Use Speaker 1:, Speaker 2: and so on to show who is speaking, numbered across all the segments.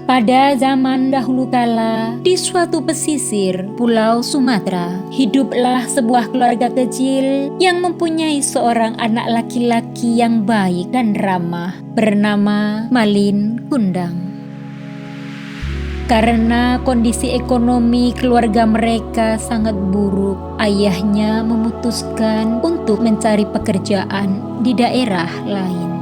Speaker 1: Pada zaman dahulu kala, di suatu pesisir Pulau Sumatera, hiduplah sebuah keluarga kecil yang mempunyai seorang anak laki-laki yang baik dan ramah, bernama Malin Kundang. Karena kondisi ekonomi keluarga mereka sangat buruk, ayahnya memutuskan untuk mencari pekerjaan di daerah lain.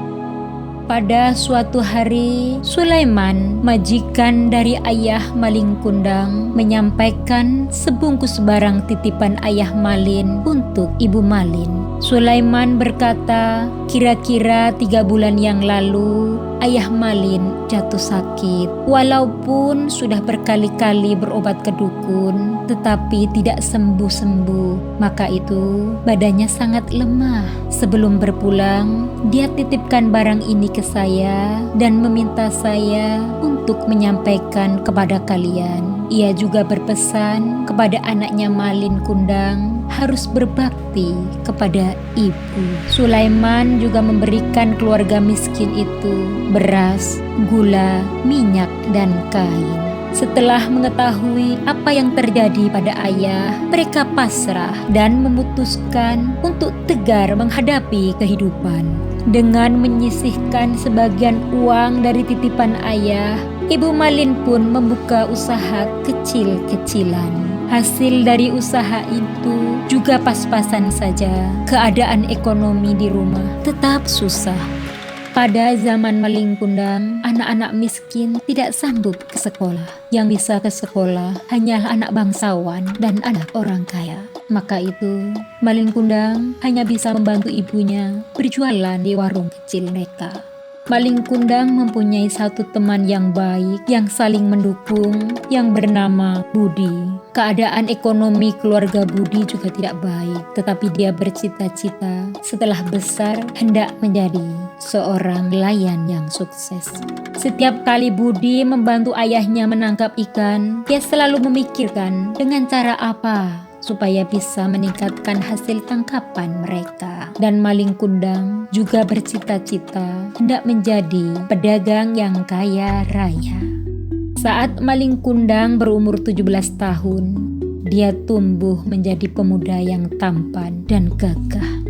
Speaker 1: Pada suatu hari, Sulaiman, majikan dari ayah Malin Kundang, menyampaikan sebungkus barang titipan ayah Malin untuk ibu Malin. Sulaiman berkata, kira-kira 3 bulan yang lalu, ayah Malin jatuh sakit. Walaupun sudah berkali-kali berobat ke dukun, tetapi tidak sembuh-sembuh. Maka itu, badannya sangat lemah. Sebelum berpulang, dia titipkan barang ini ke saya dan meminta saya untuk menyampaikan kepada kalian. Ia juga berpesan kepada anaknya Malin Kundang harus berbakti kepada ibu. Sulaiman juga memberikan keluarga miskin itu beras, gula, minyak, dan kain. Setelah mengetahui apa yang terjadi pada ayah, mereka pasrah dan memutuskan untuk tegar menghadapi kehidupan. Dengan menyisihkan sebagian uang dari titipan ayah, Ibu Malin pun membuka usaha kecil-kecilan. Hasil dari usaha itu juga pas-pasan saja. Keadaan ekonomi di rumah tetap susah. Pada zaman Malin Kundang, anak-anak miskin tidak sanggup ke sekolah. Yang bisa ke sekolah hanyalah anak bangsawan dan anak orang kaya. Maka itu, Malin Kundang hanya bisa membantu ibunya berjualan di warung kecil mereka. Malin Kundang mempunyai satu teman yang baik, yang saling mendukung, yang bernama Budi. Keadaan ekonomi keluarga Budi juga tidak baik, tetapi dia bercita-cita setelah besar hendak menjadi seorang nelayan yang sukses. Setiap kali Budi membantu ayahnya menangkap ikan, dia selalu memikirkan dengan cara apa supaya bisa meningkatkan hasil tangkapan mereka. Dan Malin Kundang juga bercita-cita hendak menjadi pedagang yang kaya raya. Saat Malin Kundang berumur 17 tahun, dia tumbuh menjadi pemuda yang tampan dan gagah.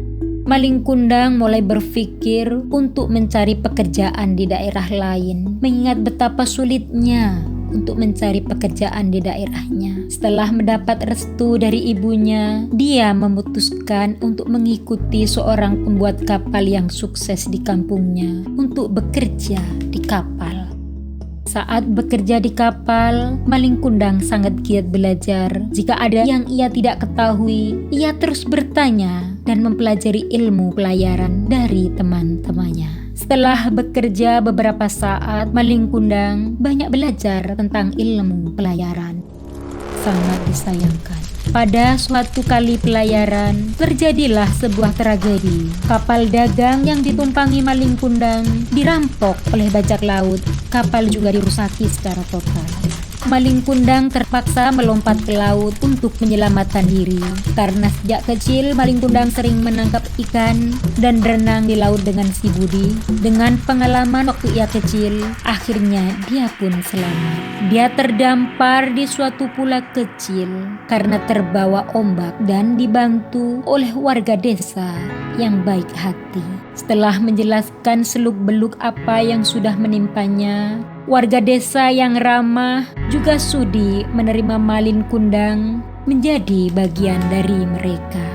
Speaker 1: Malin Kundang mulai berpikir untuk mencari pekerjaan di daerah lain, mengingat betapa sulitnya untuk mencari pekerjaan di daerahnya. Setelah mendapat restu dari ibunya, dia memutuskan untuk mengikuti seorang pembuat kapal yang sukses di kampungnya untuk bekerja di kapal. Saat bekerja di kapal, Malin Kundang sangat giat belajar. Jika ada yang ia tidak ketahui, ia terus bertanya dan mempelajari ilmu pelayaran dari teman-temannya. Setelah bekerja beberapa saat, Malin Kundang banyak belajar tentang ilmu pelayaran. Sangat disayangkan, pada suatu kali pelayaran, terjadilah sebuah tragedi. Kapal dagang yang ditumpangi Malin Kundang dirampok oleh bajak laut. Kapal juga dirusaki secara total. Malin Kundang terpaksa melompat ke laut untuk menyelamatkan diri. Karena sejak kecil Malin Kundang sering menangkap ikan dan berenang di laut dengan si Budi. Dengan pengalaman waktu ia kecil, akhirnya dia pun selamat. Dia terdampar di suatu pulau kecil karena terbawa ombak dan dibantu oleh warga desa yang baik hati. Setelah menjelaskan seluk-beluk apa yang sudah menimpanya, warga desa yang ramah juga sudi menerima Malin Kundang menjadi bagian dari mereka.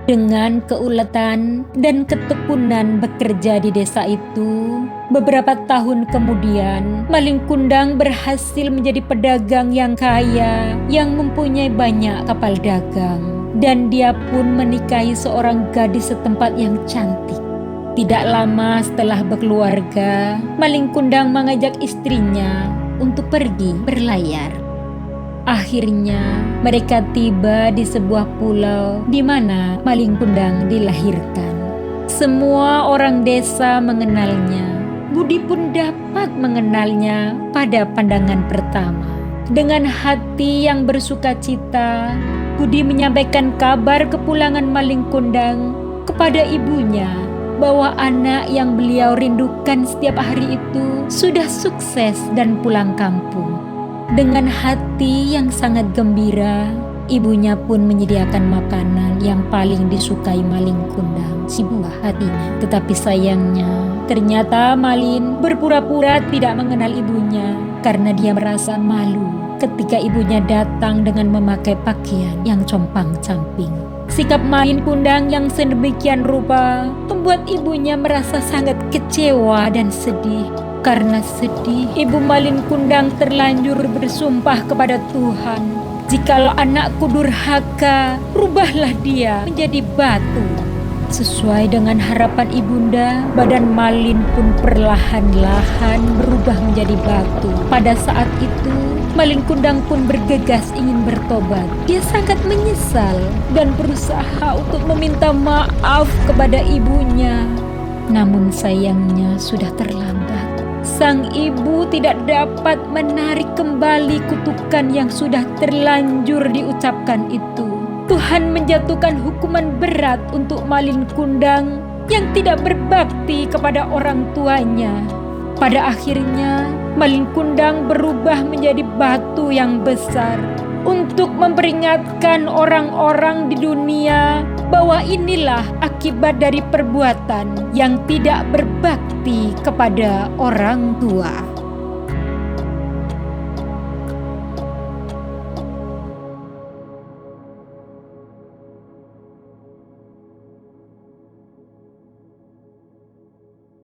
Speaker 1: Dengan keuletan dan ketekunan bekerja di desa itu, beberapa tahun kemudian, Malin Kundang berhasil menjadi pedagang yang kaya, yang mempunyai banyak kapal dagang. Dan dia pun menikahi seorang gadis setempat yang cantik. Tidak lama setelah berkeluarga, Malin Kundang mengajak istrinya untuk pergi berlayar. Akhirnya, mereka tiba di sebuah pulau di mana Malin Kundang dilahirkan. Semua orang desa mengenalnya. Budi pun dapat mengenalnya pada pandangan pertama. Dengan hati yang bersukacita, Budi menyampaikan kabar kepulangan Malin Kundang kepada ibunya bahwa anak yang beliau rindukan setiap hari itu sudah sukses dan pulang kampung. Dengan hati yang sangat gembira, ibunya pun menyediakan makanan yang paling disukai Malin Kundang, si buah hatinya. Tetapi sayangnya, ternyata Malin berpura-pura tidak mengenal ibunya karena dia merasa malu ketika ibunya datang dengan memakai pakaian yang compang-camping. Sikap Malin Kundang yang sedemikian rupa membuat ibunya merasa sangat kecewa dan sedih. Karena sedih, ibu Malin Kundang terlanjur bersumpah kepada Tuhan, "Jikalau anakku durhaka, rubahlah dia menjadi batu." Sesuai dengan harapan ibunda, badan Malin pun perlahan-lahan berubah menjadi batu. Pada saat itu, Malin Kundang pun bergegas ingin bertobat. Dia sangat menyesal dan berusaha untuk meminta maaf kepada ibunya. Namun sayangnya sudah terlambat. Sang ibu tidak dapat menarik kembali kutukan yang sudah terlanjur diucapkan itu. Tuhan menjatuhkan hukuman berat untuk Malin Kundang yang tidak berbakti kepada orang tuanya. Pada akhirnya, Malin Kundang berubah menjadi batu yang besar untuk memperingatkan orang-orang di dunia bahwa inilah akibat dari perbuatan yang tidak berbakti kepada orang tua.